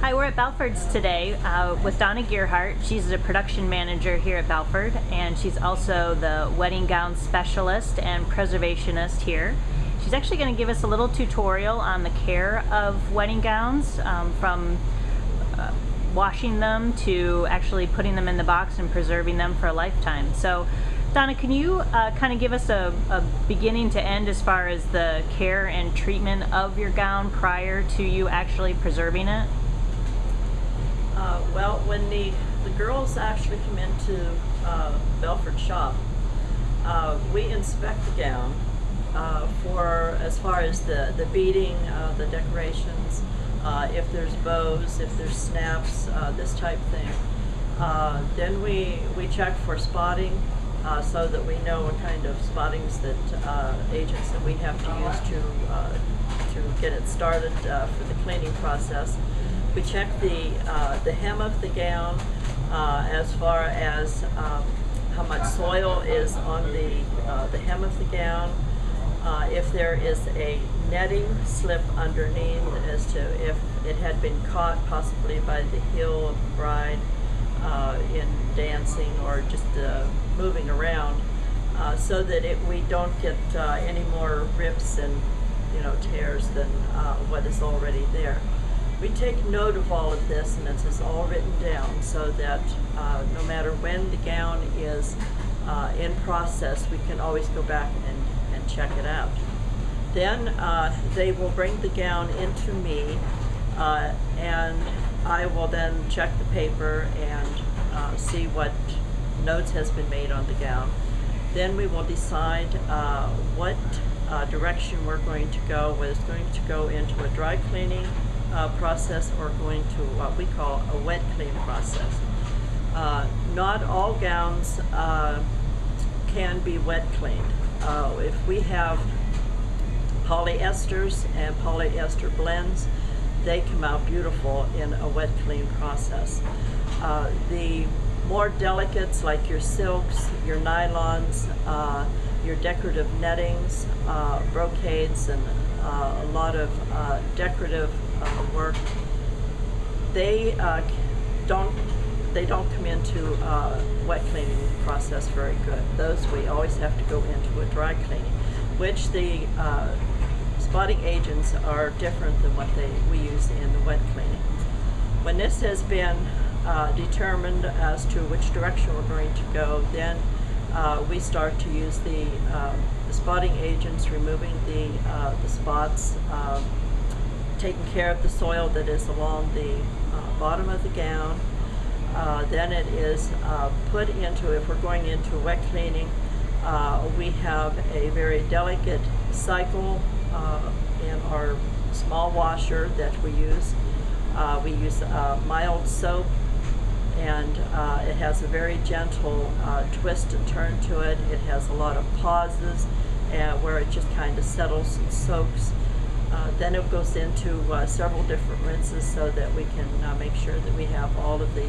Hi, we're at Balford's today with Donna Gearhart. She's the production manager here at Balford, and she's also the wedding gown specialist and preservationist here. She's actually going to give us a little tutorial on the care of wedding gowns, from washing them to actually putting them in the box and preserving them for a lifetime. So Donna, can you kind of give us a beginning to end as far as the care and treatment of your gown prior to you actually preserving it? Well, when the girls actually come into Balford shop, we inspect the gown for as far as the beading, the decorations, if there's bows, if there's snaps, this type thing. Then we check for spotting, so that we know what kind of spottings that agents that we have to use to get it started for the cleaning process. We check the hem of the gown as far as how much soil is on the hem of the gown. If there is a netting slip underneath, as to if it had been caught possibly by the heel of the bride in dancing or just moving around, so that we don't get any more rips and tears than what is already there. We take note of all of this, and it's all written down so that no matter when the gown is in process, we can always go back and check it out. Then they will bring the gown into me, and I will then check the paper and see what notes has been made on the gown. Then we will decide what direction we're going to go, whether it's going to go into a dry cleaning process or going to what we call a wet clean process. Not all gowns can be wet cleaned. If we have polyesters and polyester blends, they come out beautiful in a wet clean process. The more delicates, like your silks, your nylons, your decorative nettings, brocades, and a lot of decorative work, they don't come into wet cleaning process very good. Those we always have to go into a dry cleaning, which the spotting agents are different than what we use in the wet cleaning. When this has been determined as to which direction we're going to go, then we start to use the spotting agents, removing the spots, taking care of the soil that is along the bottom of the gown. Then it is put into, if we're going into wet cleaning, we have a very delicate cycle in our small washer that we use. We use mild soap, and it has a very gentle twist and turn to it. It has a lot of pauses where it just kind of settles and soaks. Then it goes into several different rinses so that we can make sure that we have all of the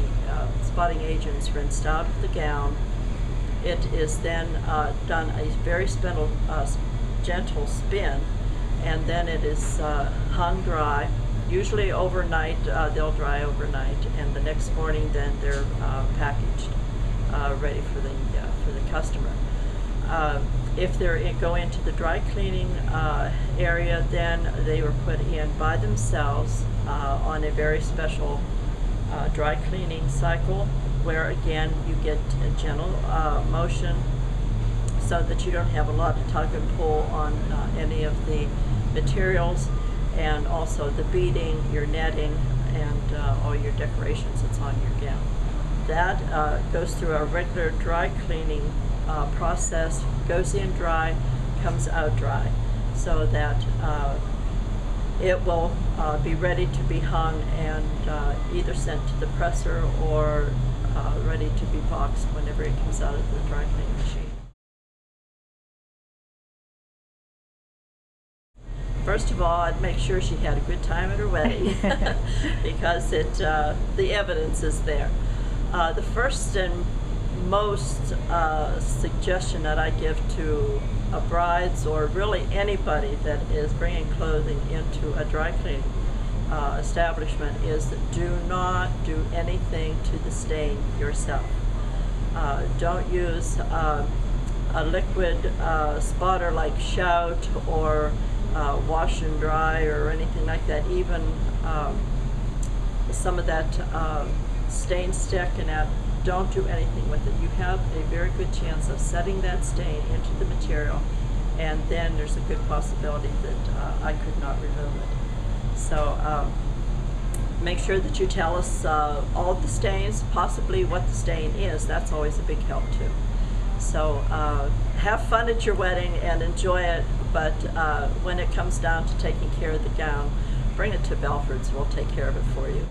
spotting agents rinsed out of the gown. It is then done a very gentle spin, and then it is hung dry. Usually overnight, they'll dry overnight, and the next morning then they're packaged, ready for the customer. If they go into the dry cleaning area, then they were put in by themselves on a very special dry cleaning cycle, where again you get a gentle motion so that you don't have a lot of tug and pull on any of the materials, and also the beading, your netting, and all your decorations that's on your gown. That goes through a regular dry cleaning process, goes in dry, comes out dry, so that it will be ready to be hung and either sent to the presser or ready to be boxed whenever it comes out of the dry cleaning machine. First of all, I'd make sure she had a good time at her wedding because the evidence is there. The first and most suggestion that I give to brides, or really anybody that is bringing clothing into a dry cleaning, establishment is that do not do anything to the stain yourself. Don't use a liquid spotter like Shout or wash and dry or anything like that. Even some of that stain stick and that, don't do anything with it. You have a very good chance of setting that stain into the material, and then there's a good possibility that I could not remove it. So make sure that you tell us all the stains, possibly what the stain is. That's always a big help too. So have fun at your wedding and enjoy it, but when it comes down to taking care of the gown, bring it to Balford's. We'll take care of it for you.